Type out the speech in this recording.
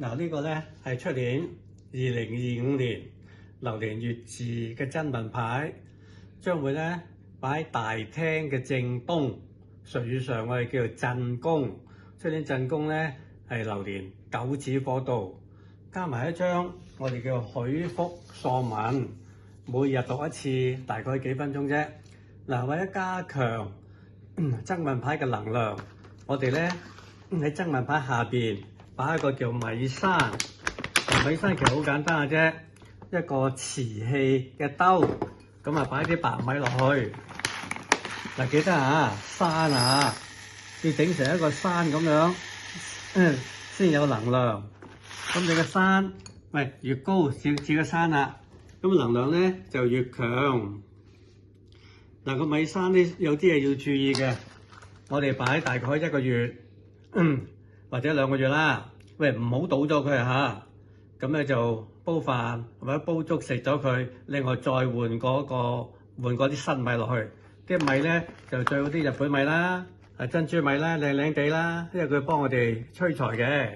嗱，呢個咧係出年2025年流年月字嘅真運牌，將會咧擺喺大廳嘅正東，術語上我哋叫做震宮。出年震宮咧係流年九紫火道，加埋一張我哋叫許福疏文，每日讀一次，大概幾分鐘啫。嗱，為咗加強真運牌嘅能量，我哋咧喺真運牌下邊擺一個叫米山。米山其實好簡單嘅啫，一個瓷器嘅兜，咁啊擺啲白米落去。嗱，記得啊，山啊，要整成一個山咁樣，先有能量。咁你個山越高，似個山啦，咁能量咧就越強。嗱，個米山咧有啲嘢要注意嘅，我哋擺大概1個月，或者2個月啦。唔好倒咗佢嚇，咁咧就煲飯或者煲粥食咗佢，另外再換嗰啲新米落去。啲米咧就最好啲日本米啦，珍珠米啦，靚靚地啦，因為佢幫我哋催財嘅。